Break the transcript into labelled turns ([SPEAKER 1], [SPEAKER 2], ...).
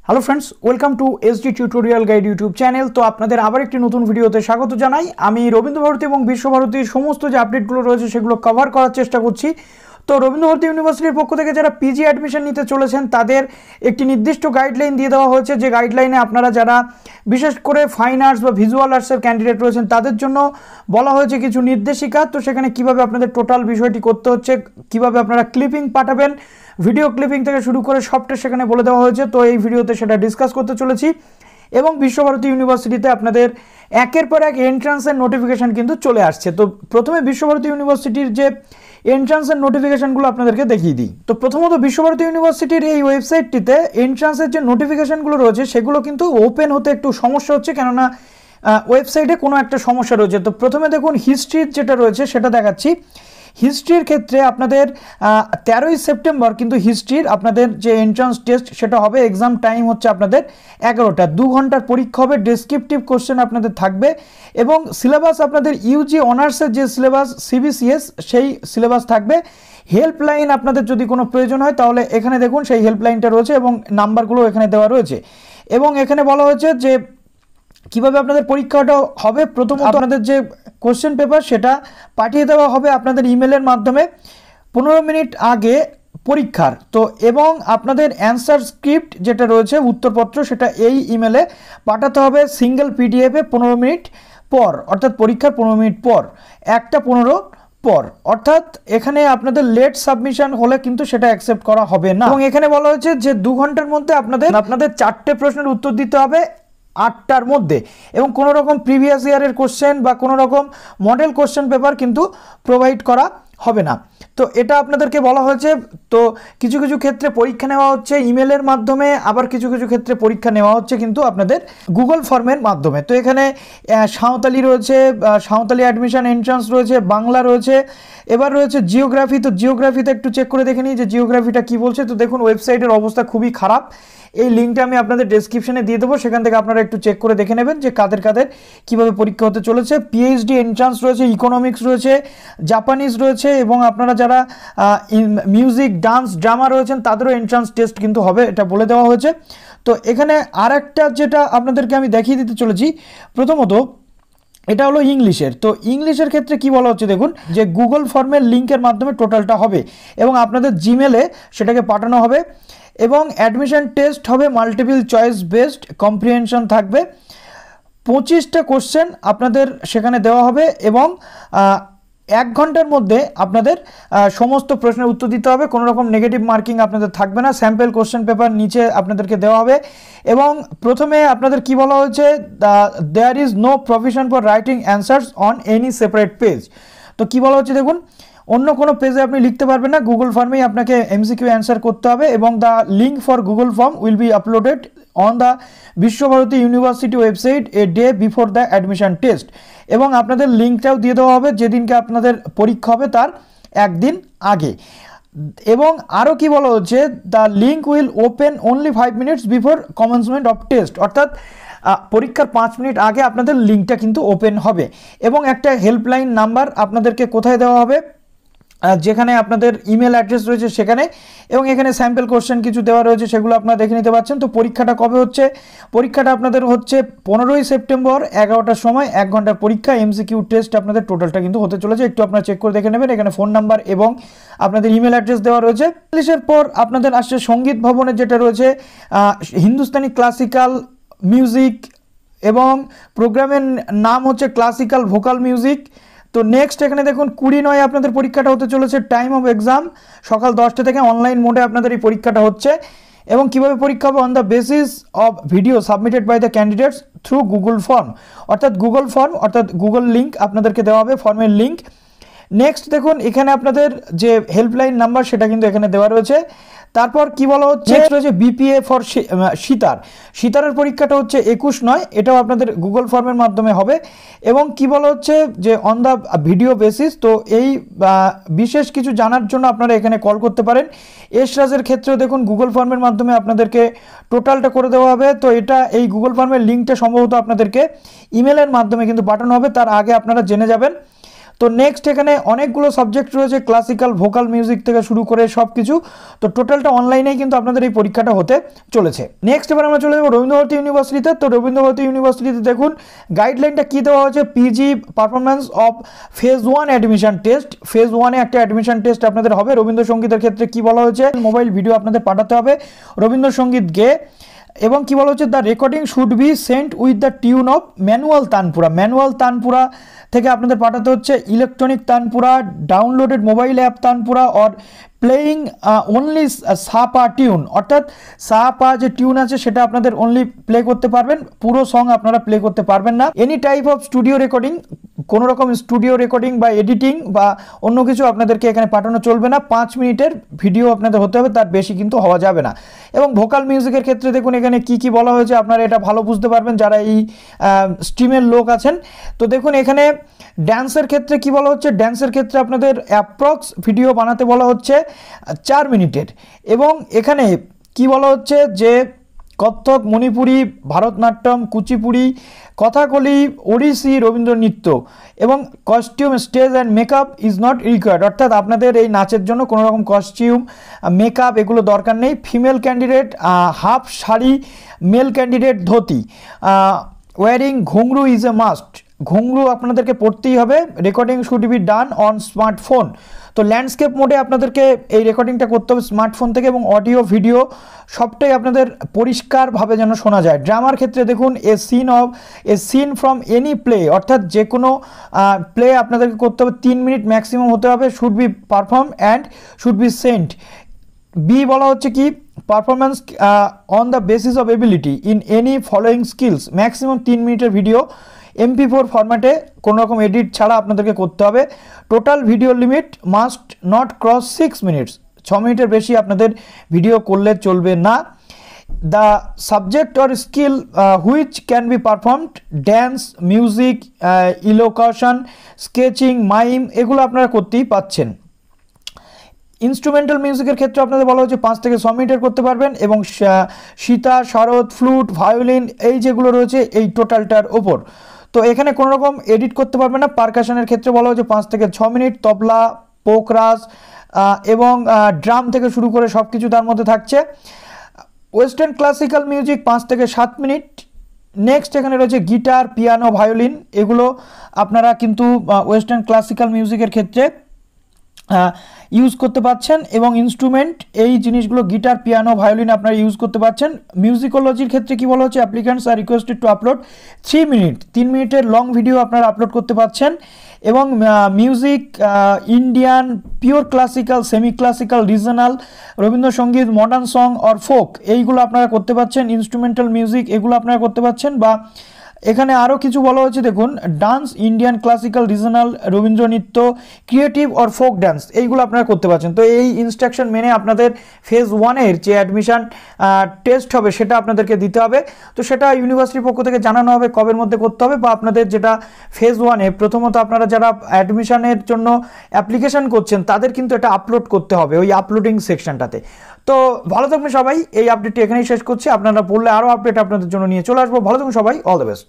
[SPEAKER 1] Hello friends, welcome to SD tutorial guide YouTube channel. তো আপনাদের আবার একটি নতুন ভিডিওতে স্বাগত জানাই। আমি রবীন্দ্র ভারতী এবং বিশ্বভারতীর সমস্ত যে আপডেটগুলো রয়েছে সেগুলো কভার করার চেষ্টা করছি। তো রবীন্দ্র ভারতী ইউনিভার্সিটির পক্ষ থেকে যারা পিজি অ্যাডমিশন নিতে চলেছেন তাদের একটি নির্দিষ্ট গাইডলাইন দিয়ে দেওয়া হয়েছে, যে গাইডলাইনে আপনারা যারা বিশেষ করে ফাইন আর্টস বা ভিজুয়াল আর্টসের ক্যান্ডিডেট রয়েছেন তাদের জন্য বলা হয়েছে কিছু নির্দেশিকা। তো সেখানে কিভাবে আপনাদের টোটাল বিষয়টি করতে হচ্ছে, কিভাবে আপনারা ক্লিপিং পাঠাবেন, ভিডিও ক্লিপিং থেকে শুরু করে সবটা সেখানে বলে দেওয়া হয়েছে। তো এই ভিডিওতে সেটা ডিসকাস করতে চলেছি। এবং বিশ্বভারতী ইউনিভার্সিটিতে আপনাদের একের পর এক এন্ট্রান্সের নোটিফিকেশান কিন্তু চলে আসছে। তো প্রথমে বিশ্বভারতী ইউনিভার্সিটির যে এন্ট্রান্সের নোটিফিকেশানগুলো আপনাদেরকে দেখিয়ে দিই। তো প্রথমত বিশ্বভারতী ইউনিভার্সিটির এই ওয়েবসাইটটিতে এন্ট্রান্সের যে নোটিফিকেশানগুলো রয়েছে সেগুলো কিন্তু ওপেন হতে একটু সমস্যা হচ্ছে, কেননা ওয়েবসাইটে কোনো একটা সমস্যা রয়েছে। তো প্রথমে দেখুন হিস্ট্রির যেটা রয়েছে সেটা দেখাচ্ছি। হিস্ট্রির ক্ষেত্রে আপনাদের 13ই সেপ্টেম্বর কিন্তু হিস্ট্রির আপনাদের যে এন্ট্রান্স টেস্ট সেটা হবে। এক্সাম টাইম হচ্ছে আপনাদের 11টা, 2 ঘন্টার পরীক্ষা হবে। ডেসক্রিপটিভ কোশ্চেন আপনাদের থাকবে এবং সিলেবাস আপনাদের ইউজি অনার্সের যে সিলেবাস সিবিসিএস সেই সিলেবাস থাকবে। হেল্পলাইন আপনাদের যদি কোনো প্রয়োজন হয় তাহলে এখানে দেখুন সেই হেল্পলাইনটা রয়েছে এবং নাম্বারগুলো এখানে দেওয়া রয়েছে। এবং এখানে বলা হয়েছে যে কিভাবে আপনাদের পরীক্ষাটা হবে। প্রথমত আপনাদের যে কোশ্চেন পেপার সেটা পাঠিয়ে দেওয়া হবে আপনাদের ইমেলের মাধ্যমে 15 মিনিট আগে পরীক্ষার। তো এবং আপনাদের অ্যান্সার স্ক্রিপ্ট যেটা রয়েছে উত্তরপত্র সেটা এই ইমেলে পাঠাতে হবে সিঙ্গেল পিডিএফে 15 মিনিট পর, অর্থাৎ পরীক্ষার 15 মিনিট পর, 1:15 পর। অর্থাৎ এখানে আপনাদের লেট সাবমিশন হলে কিন্তু সেটা অ্যাকসেপ্ট করা হবে না। এবং এখানে বলা হয়েছে যে 2 ঘন্টার মধ্যে আপনাদের 4টে প্রশ্নের উত্তর দিতে হবে 8টার মধ্যে, এবং কোনো রকম প্রিভিয়াস ইয়ারের কোশ্চেন বা কোনো রকম মডেল কোশ্চেন পেপার কিন্তু প্রোভাইড করা হবে না। তো এটা আপনাদেরকে বলা হয়েছে। তো কিছু কিছু ক্ষেত্রে পরীক্ষা নেওয়া হচ্ছে ইমেলের মাধ্যমে, আবার কিছু কিছু ক্ষেত্রে পরীক্ষা নেওয়া হচ্ছে কিন্তু আপনাদের গুগল ফর্মের মাধ্যমে। তো এখানে সাঁওতালি রয়েছে, সাঁওতালি অ্যাডমিশন এন্ট্রান্স রয়েছে, বাংলা রয়েছে, এবার রয়েছে জিওগ্রাফি। তো জিওগ্রাফিতে একটু চেক করে দেখে নিই যে জিওগ্রাফিটা কী বলছে। তো দেখুন ওয়েবসাইটের অবস্থা খুবই খারাপ। এই লিঙ্কটা আমি আপনাদের ডেসক্রিপশনে দিয়ে দেবো, সেখান থেকে আপনারা একটু চেক করে দেখে নেবেন যে কাদের কাদের কীভাবে পরীক্ষা হতে চলেছে। পিএইচডি এন্ট্রান্স রয়েছে, ইকোনমিক্স রয়েছে, জাপানিজ রয়েছে, এবং আপনারা যারা মিউজিক, ডান্স, ড্রামা রয়েছেন তাদেরও এন্ট্রান্স টেস্ট কিন্তু হবে, এটা বলে দেওয়া হয়েছে। তো এখানে আর একটা যেটা আপনাদেরকে আমি দেখিয়ে দিতে চলেছি, প্রথমত এটা হলো ইংলিশের। তো ইংলিশের ক্ষেত্রে কি বলা হচ্ছে দেখুন, যে গুগল ফর্মের লিঙ্কের মাধ্যমে টোটালটা হবে এবং আপনাদের জিমেলে সেটাকে পাঠানো হবে। এবং অ্যাডমিশন টেস্ট হবে মাল্টিপল চয়েস বেসড, কম্প্রিহেনশন থাকবে, 25টা কোশ্চেন আপনাদের সেখানে দেওয়া হবে এবং 1 ঘন্টার মধ্যে আপনাদের সমস্ত প্রশ্নের উত্তর দিতে হবে। কোনো রকম নেগেটিভ মার্কিং আপনাদের থাকবে না। স্যাম্পল কোশ্চেন পেপার নিচে আপনাদেরকে দেওয়া হবে। এবং প্রথমে আপনাদের কি বলা হয়েছে, there is no provision for writing answers on any separate page. তো কি বলা হচ্ছে দেখুন, অন্য কোনো পেজে আপনি লিখতে পারবেন না, গুগল ফর্মেই আপনাকে এমসিকিউ অ্যান্সার করতে হবে। এবং the link for Google form will be uploaded on the Visva-Bharati university website a day before the admission test. এবং আপনাদের লিঙ্কটাও দিয়ে দেওয়া হবে যেদিনকে আপনাদের পরীক্ষা হবে তার একদিন আগে। এবং আরও কি বলা হচ্ছে, the link will open only 5 minutes before commencement of test, অর্থাৎ পরীক্ষার 5 মিনিট আগে আপনাদের লিঙ্কটা কিন্তু ওপেন হবে। এবং একটা হেল্পলাইন নাম্বার আপনাদেরকে কোথায় দেওয়া হবে, যেখানে আপনাদের ইমেল অ্যাড্রেস রয়েছে সেখানে, এবং এখানে স্যাম্পল কোশ্চেন কিছু দেওয়া রয়েছে সেগুলো আপনারা দেখে নিতে পারছেন। তো পরীক্ষাটা কবে হচ্ছে, পরীক্ষাটা আপনাদের হচ্ছে 15ই সেপ্টেম্বর 11টার সময়, 1 ঘন্টার পরীক্ষা। এমসিকিউ টেস্ট আপনাদের টোটালটা কিন্তু হতে চলেছে, একটু আপনারা চেক করে দেখে নেবেন। এখানে ফোন নাম্বার এবং আপনাদের ইমেল অ্যাড্রেস দেওয়া রয়েছে। ইংলিশের পর আপনাদের আসছে সঙ্গীত ভবনের যেটা রয়েছে হিন্দুস্তানি ক্লাসিক্যাল মিউজিক, এবং প্রোগ্রামের নাম হচ্ছে ক্লাসিক্যাল ভোকাল মিউজিক। তো নেক্সট এখানে দেখুন 20/9 আপনাদের পরীক্ষাটা হতে চলেছে। টাইম অফ এক্সাম সকাল 10টা থেকে, অনলাইন মোডে আপনাদের এই পরীক্ষাটা হচ্ছে। এবং কিভাবে পরীক্ষা হবে, on the basis of video submitted by the candidates through Google form, অর্থাৎ গুগল ফর্ম অর্থাৎ গুগল লিঙ্ক আপনাদেরকে দেওয়া হবে, ফর্মের লিঙ্ক। নেক্সট দেখুন এখানে আপনাদের যে হেল্পলাইন নাম্বার সেটা কিন্তু এখানে দেওয়া রয়েছে। তারপর কি বলা হচ্ছে, নেক্সট রয়েছে বিপিএ ফর সিতার। সিতারের পরীক্ষাটা হচ্ছে 21/9, এটাও আপনাদের গুগল ফর্মের মাধ্যমে হবে। এবং কি বলা হচ্ছে যে অন দ্য ভিডিও বেসিস। তো এই বিশেষ কিছু জানার জন্য আপনারা এখানে কল করতে পারেন। এসরাজের ক্ষেত্রেও দেখুন গুগল ফর্মের মাধ্যমে আপনাদেরকে টোটালটা করে দেওয়া হবে। তো এটা এই গুগল ফর্মের লিঙ্কটা সম্ভবত আপনাদেরকে ইমেলের মাধ্যমে কিন্তু পাঠানো হবে, তার আগে আপনারা জেনে যাবেন। তো নেক্সট এখানে অনেকগুলো সাবজেক্ট রয়েছে, ক্লাসিক্যাল, ভোকাল মিউজিক থেকে শুরু করে সব কিছু। তো টোটালটা অনলাইনেই কিন্তু আপনাদের এই পরীক্ষাটা হতে চলেছে। নেক্সট এবার আমরা চলে যাবো রবীন্দ্র ভারতী ইউনিভার্সিটিতে। তো রবীন্দ্র ভারতী ইউনিভার্সিটিতে দেখুন গাইডলাইনটা কী দেওয়া হয়েছে। PG performance of phase 1 admission test. Phase 1-এ একটা অ্যাডমিশন টেস্ট আপনাদের হবে। রবীন্দ্রসঙ্গীতের ক্ষেত্রে কি বলা হয়েছে, মোবাইল ভিডিও আপনাদের পাঠাতে হবে রবীন্দ্রসঙ্গীত গেয়ে, এবং কি বলা হচ্ছে the recording should be sent with the tune of manual tanpura. Manual tanpura থেকে আপনাদের পাঠাতে হচ্ছে electronic tanpura, downloaded mobile app tanpura, or playing only sa pa tune, অর্থাৎ সাপা যে টিউন আছে সেটা আপনাদের অনলি প্লে করতে পারবেন, পুরো সং আপনারা প্লে করতে পারবেন না। Any type of studio recording, কোনো রকম স্টুডিও রেকর্ডিং বা এডিটিং বা অন্য কিছু আপনাদেরকে এখানে পাঠানো চলবে না। 5 মিনিটের ভিডিও আপনাদের হতে হবে, তার বেশি কিন্তু হওয়া যাবে না। এবং ভোকাল মিউজিকের ক্ষেত্রে দেখুন এখানে কি কি বলা হয়েছে, আপনারা এটা ভালো বুঝতে পারবেন যারা এই স্ট্রিমের লোক আছেন। তো দেখুন এখানে ড্যান্সের ক্ষেত্রে কি বলা হচ্ছে, ড্যান্সের ক্ষেত্রে আপনাদের অ্যাপ্রক্স ভিডিও বানাতে বলা হচ্ছে 4 মিনিটের। এবং এখানে কি বলা হচ্ছে যে কত্থক, মণিপুরি, ভারতনাট্যম, কুচিপুড়ি, কথাকলি, ওড়িশি, রবীন্দ্র নৃত্য এবং costume, stage and makeup is not required, অর্থাৎ আপনাদের এই নাচের জন্য কোনো রকম কস্টিউম, মেকআপ এগুলো দরকার নেই। Female candidate half sari, male candidate dhoti, wearing ঘুংরু ইজ এ মাস্ট, ঘুংরু আপনাদেরকে পড়তেই হবে। Recording should be done on smartphone. তো ল্যান্ডস্কেপ মোডে আপনাদেরকে এই রেকর্ডিংটা করতে হবে স্মার্টফোন থেকে, এবং অডিও ভিডিও সবটাই আপনাদের পরিষ্কারভাবে যেন শোনা যায়। ড্রামার ক্ষেত্রে দেখুন এ সিন ফ্রম এনি প্লে, অর্থাৎ যে কোনো প্লে আপনাদেরকে করতে হবে, 3 মিনিট ম্যাক্সিমাম হতে হবে। Should be perform and should be sent. B বলা হচ্ছে কি performance on the basis of ability in any following skills, maximum 3 মিনিটের ভিডিও MP4 ফরম্যাটে কোনো রকম এডিট ছাড়া আপনাদেরকে করতে হবে। Total video limit must not cross 6 minutes, 6 মিনিটের বেশি আপনাদের ভিডিও করলে চলবে না। The subject or skill which can be performed, dance, music, elocution, sketching, mime, এগুলো আপনারা করতেই পাচ্ছেন। ইনস্ট্রুমেন্টাল মিউজিকের ক্ষেত্রে আপনাদের বলা হচ্ছে 5 থেকে 6 মিনিটের করতে পারবেন, এবং সীতা, শারদ, ফ্লুট, ভায়োলিন এই যেগুলো রয়েছে এই টোটালটার ওপর। তো এখানে কোনো রকম এডিট করতে পারবেন না। পারকাশনের ক্ষেত্রে বলা হচ্ছে 5 থেকে 6 মিনিট, তবলা, পোকরাস এবং ড্রাম থেকে শুরু করে সব কিছু তার মধ্যে থাকছে। ওয়েস্টার্ন ক্লাসিক্যাল মিউজিক 5 থেকে 7 মিনিট। নেক্সট এখানে রয়েছে গিটার, পিয়ানো, ভায়োলিন, এগুলো আপনারা কিন্তু ওয়েস্টার্ন ক্লাসিক্যাল মিউজিকের ক্ষেত্রে ইউজ করতে পারছেন, এবং ইনস্ট্রুমেন্ট এই জিনিসগুলো গিটার, পিয়ানো, ভায়োলিন আপনারা ইউজ করতে পারছেন। মিউজিকোলজির ক্ষেত্রে কি বলা হচ্ছে, applicants are requested to upload 3 minute, 3 মিনিটের লং ভিডিও আপনারা আপলোড করতে পারছেন। এবং music Indian, pure classical, semi classical, regional, Rabindrasangeet, modern song or folk, এইগুলো আপনারা করতে পারছেন। ইনস্ট্রুমেন্টাল মিউজিক এগুলো আপনারা করতে পারছেন। বা এখানে আরও কিছু বলা হচ্ছে দেখুন, dance, Indian classical, regional, Rabindra নৃত্য, ক্রিয়েটিভ অর ফোক ডান্স, এইগুলো আপনারা করতে পারছেন। তো এই ইনস্ট্রাকশন মেনে আপনাদের ফেজ 1-এর যে অ্যাডমিশন টেস্ট হবে সেটা আপনাদেরকে দিতে হবে। তো সেটা ইউনিভার্সিটির পক্ষ থেকে জানানো হবে কবের মধ্যে করতে হবে, বা আপনাদের যেটা ফেজ 1-এ প্রথমত আপনারা যারা অ্যাডমিশনের জন্য অ্যাপ্লিকেশন করছেন তাদের কিন্তু এটা আপলোড করতে হবে ওই আপলোডিং সেকশনটাতে। তো ভালো থাকবেন সবাই, এই আপডেটটি এখানেই শেষ করছি। আপনারা পড়লে আরও আপডেট আপনাদের জন্য নিয়ে চলে আসবো। ভালো থাকুন সবাই, অল দ্য বেস্ট।